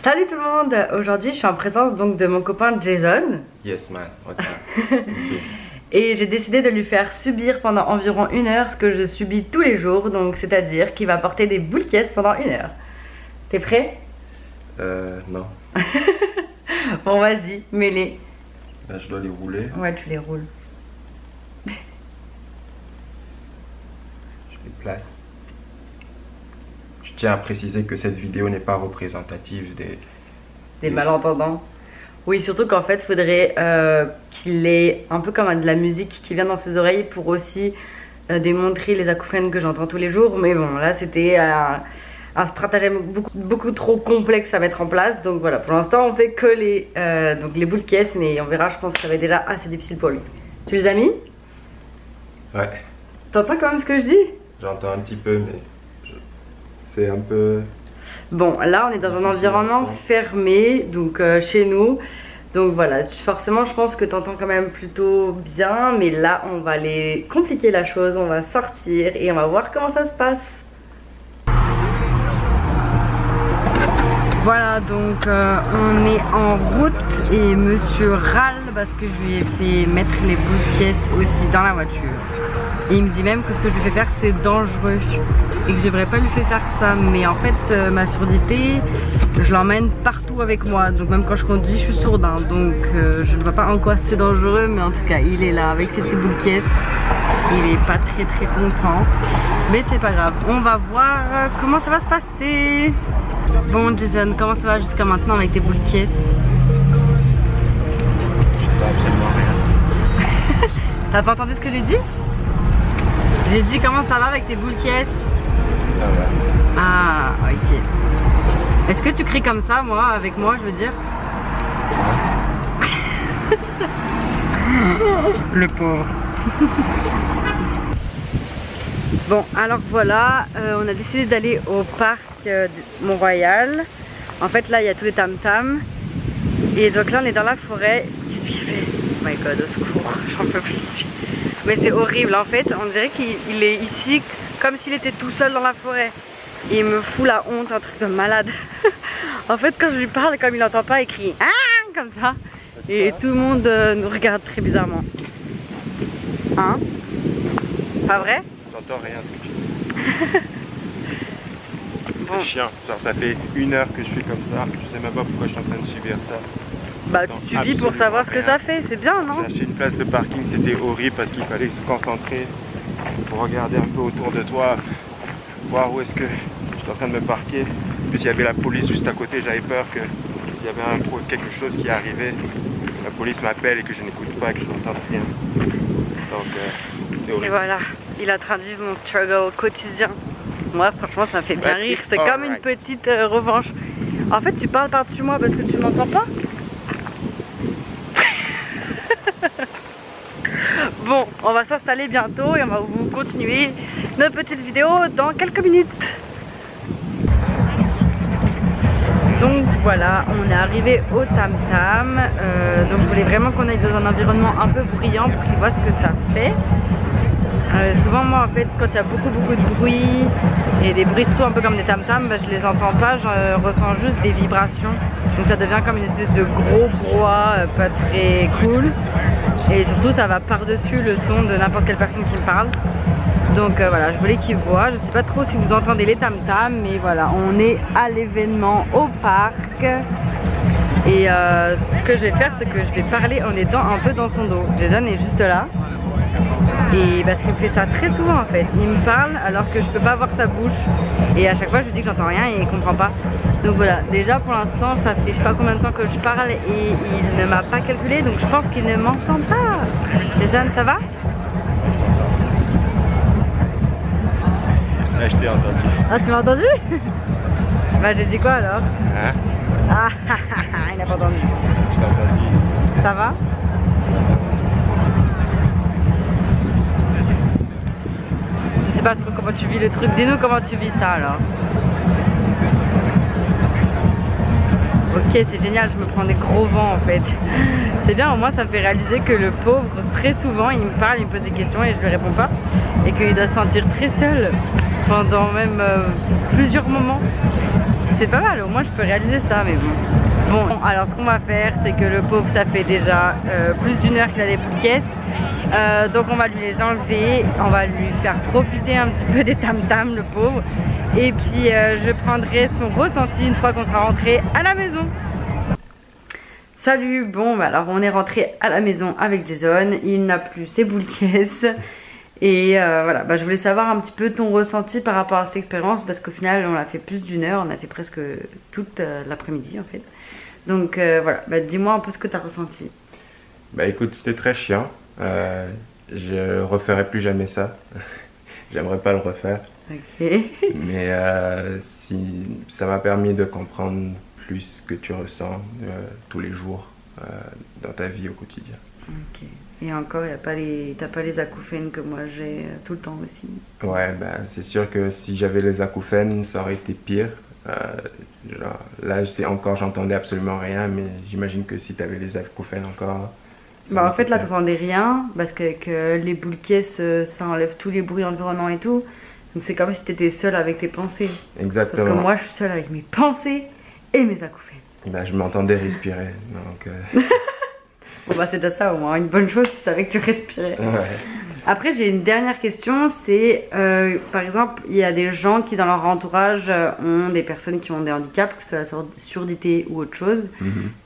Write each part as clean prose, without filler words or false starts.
Salut tout le monde. Aujourd'hui je suis en présence donc de mon copain Jason. Yes man, what's up? Et j'ai décidé de lui faire subir pendant environ 1 heure ce que je subis tous les jours. Donc c'est à dire qu'il va porter des boules caisses pendant 1 heure. T'es prêt? Non. Bon vas-y, mets-les. Là, je dois les rouler. Ouais, tu les roules. Je les place. Je tiens à préciser que cette vidéo n'est pas représentative Des malentendants. Oui, surtout qu'en fait, faudrait qu'il ait un peu comme de la musique qui vient dans ses oreilles pour aussi démontrer les acouphènes que j'entends tous les jours. Mais bon, là, c'était un stratagème beaucoup trop complexe à mettre en place. Donc voilà, pour l'instant, on fait que les boules caisses, mais on verra, je pense que ça va être déjà assez difficile pour lui. Tu les as mis? Ouais. T'entends quand même ce que je dis? J'entends un petit peu, mais c'est un peu... Bon, là on est dans un environnement fermé, donc chez nous. Donc voilà, forcément je pense que tu entends quand même plutôt bien. Mais là on va aller compliquer la chose, on va sortir et on va voir comment ça se passe. Voilà, donc on est en route et monsieur râle parce que je lui ai fait mettre les boules caisses aussi dans la voiture. Et il me dit même que ce que je lui fais faire c'est dangereux et que je devrais pas lui faire ça. Mais en fait ma surdité, je l'emmène partout avec moi. Donc même quand je conduis je suis sourde hein. Donc je ne vois pas en quoi c'est dangereux. Mais en tout cas il est là avec ses petits boules caisses. Il est pas très content. Mais c'est pas grave, on va voir comment ça va se passer. Bon Jason, comment ça va jusqu'à maintenant avec tes boules caisses? Je sais absolument rien. T'as pas entendu ce que j'ai dit? J'ai dit comment ça va avec tes boules caisses? Ça va. Ah ok. Est-ce que tu cries comme ça moi, avec moi je veux dire? Le pauvre. Bon alors voilà, on a décidé d'aller au parc Mont-Royal. En fait là il y a tous les tam-tams. Et donc là on est dans la forêt. Qu'est-ce qu'il fait? Oh my god, au secours, j'en peux plus. Mais c'est horrible en fait, on dirait qu'il est ici comme s'il était tout seul dans la forêt. Et il me fout la honte, un truc de malade. En fait quand je lui parle, comme il n'entend pas, il crie ah comme ça. Et tout le monde nous regarde très bizarrement. Hein? Pas vrai? J'entends rien ce que tu dis. Bon. C'est chiant, genre ça fait 1 heure que je fais comme ça. Je sais même pas pourquoi je suis en train de subir ça. Bah tu subis pour savoir ce que ça fait, c'est bien non? J'ai acheté une place de parking, c'était horrible parce qu'il fallait se concentrer pour regarder un peu autour de toi, voir où est-ce que je suis en train de me parquer. En plus il y avait la police juste à côté, j'avais peur qu'il y avait quelque chose qui arrivait. La police m'appelle et que je n'écoute pas, que je n'entends rien. Donc c'est horrible. Et voilà, il est en train de vivre mon struggle quotidien. Moi franchement ça me fait bien rire, c'est comme une petite revanche. En fait tu parles par-dessus moi parce que tu m'entends pas? Bon, on va s'installer bientôt et on va vous continuer notre petite vidéo dans quelques minutes. Donc voilà, on est arrivé au tam-tam. Donc je voulais vraiment qu'on aille dans un environnement un peu bruyant pour qu'ils voient ce que ça fait. Souvent moi en fait quand il y a beaucoup de bruit et des bruits surtout un peu comme des tam-tams, bah, je les entends pas, je ressens juste des vibrations. Donc ça devient comme une espèce de gros brouhaha pas très cool. Et surtout ça va par-dessus le son de n'importe quelle personne qui me parle. Donc voilà, je voulais qu'ils voient. Je sais pas trop si vous entendez les tam-tams, mais voilà, on est à l'événement au parc. Et ce que je vais faire, c'est que je vais parler en étant un peu dans son dos. Jason est juste là. Et parce qu'il me fait ça très souvent en fait. Il me parle alors que je peux pas voir sa bouche. Et à chaque fois je lui dis que j'entends rien et il comprend pas. Donc voilà, déjà pour l'instant ça fait je sais pas combien de temps que je parle et il ne m'a pas calculé. Donc je pense qu'il ne m'entend pas. Jason, ça va? Là je t'ai entendu. Ah tu m'as entendu? Bah j'ai dit quoi alors? Hein? Ah il n'a pas entendu. Je t'ai entendu. Ça va? Ça va. Je sais pas trop comment tu vis le truc. Dis-nous comment tu vis ça alors. Ok, c'est génial, je me prends des gros vents en fait. C'est bien, au moins ça me fait réaliser que le pauvre, très souvent, il me parle, il me pose des questions et je lui réponds pas. Et qu'il doit se sentir très seul pendant même plusieurs moments. C'est pas mal, au moins je peux réaliser ça, mais bon. Bon, alors ce qu'on va faire, c'est que le pauvre, ça fait déjà plus d'une heure qu'il a des boules de caisse. Donc on va lui les enlever, on va lui faire profiter un petit peu des tam-tams, le pauvre. Et puis je prendrai son ressenti une fois qu'on sera rentré à la maison. Salut, bon bah alors on est rentré à la maison avec Jason, il n'a plus ses boules de caisse. Et voilà, bah, je voulais savoir un petit peu ton ressenti par rapport à cette expérience parce qu'au final on l'a fait plus d'une heure, on a fait presque toute l'après-midi en fait. Donc voilà, bah, dis-moi un peu ce que tu as ressenti. Bah écoute, c'était très chiant, je referai plus jamais ça, j'aimerais pas le refaire. Ok. Mais si, ça m'a permis de comprendre plus ce que tu ressens tous les jours dans ta vie au quotidien. Ok. Et encore, t'as pas les acouphènes que moi j'ai tout le temps aussi. Ouais, ben, c'est sûr que si j'avais les acouphènes, ça aurait été pire. Genre, là, j'entendais absolument rien, mais j'imagine que si tu avais les acouphènes encore... Bah en fait, là, t'entendais rien, parce qu'avec les boules caisses, ça enlève tous les bruits environnants et tout. Donc c'est comme si t'étais seule avec tes pensées. Exactement. Sauf que moi, je suis seule avec mes pensées et mes acouphènes. Ben, je m'entendais respirer, donc... Bon bah c'est déjà ça au moins, une bonne chose, tu savais que tu respirais. Ouais. Après j'ai une dernière question, c'est par exemple il y a des gens qui dans leur entourage ont des personnes qui ont des handicaps, que ce soit la surdité ou autre chose.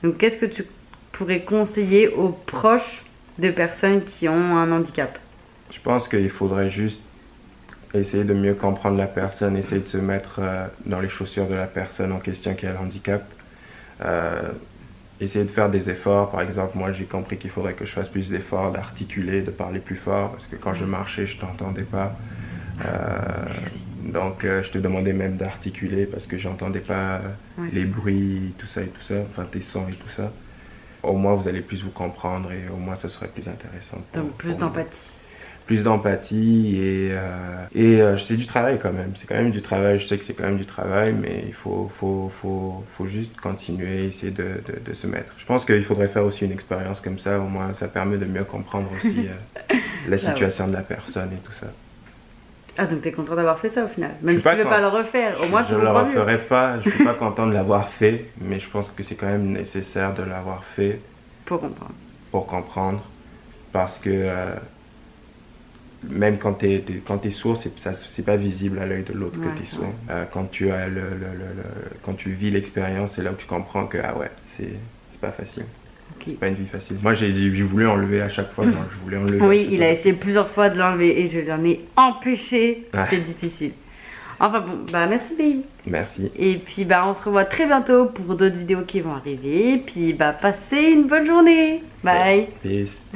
Donc qu'est-ce que tu pourrais conseiller aux proches de personnes qui ont un handicap? Je pense qu'il faudrait juste essayer de mieux comprendre la personne, essayer de se mettre dans les chaussures de la personne en question qui a le handicap. Essayer de faire des efforts, par exemple, moi j'ai compris qu'il faudrait que je fasse plus d'efforts, d'articuler, de parler plus fort, parce que quand je marchais, je t'entendais pas. Donc je te demandais même d'articuler, parce que j'entendais pas les bruits, tout ça et tout ça, enfin tes sons et tout ça. Au moins vous allez plus vous comprendre et au moins ça serait plus intéressant. Donc plus d'empathie. Plus d'empathie et c'est du travail quand même, c'est quand même du travail, je sais que c'est quand même du travail, mais il faut juste continuer, essayer de se mettre. Je pense qu'il faudrait faire aussi une expérience comme ça, au moins ça permet de mieux comprendre aussi la situation de la personne et tout ça. Ah donc t'es content d'avoir fait ça au final, même si tu veux pas le refaire, au moins tu le Je comprends le referai pas, je suis pas content de l'avoir fait, mais je pense que c'est quand même nécessaire de l'avoir fait. Pour comprendre. Pour comprendre, parce que même quand t'es sourd, c'est pas visible à l'œil de l'autre que t'es sourd. Quand tu vis l'expérience, c'est là où tu comprends que ah ouais, c'est pas facile. Okay. C'est pas une vie facile. Moi j'ai voulu enlever à chaque fois. Moi, je voulais enlever. Oui, il a essayé plusieurs fois de l'enlever et je lui en ai empêché. C'était difficile. Enfin bon, bah merci Baby. Merci. Et puis bah on se revoit très bientôt pour d'autres vidéos qui vont arriver. Puis bah passez une bonne journée. Bye. Peace.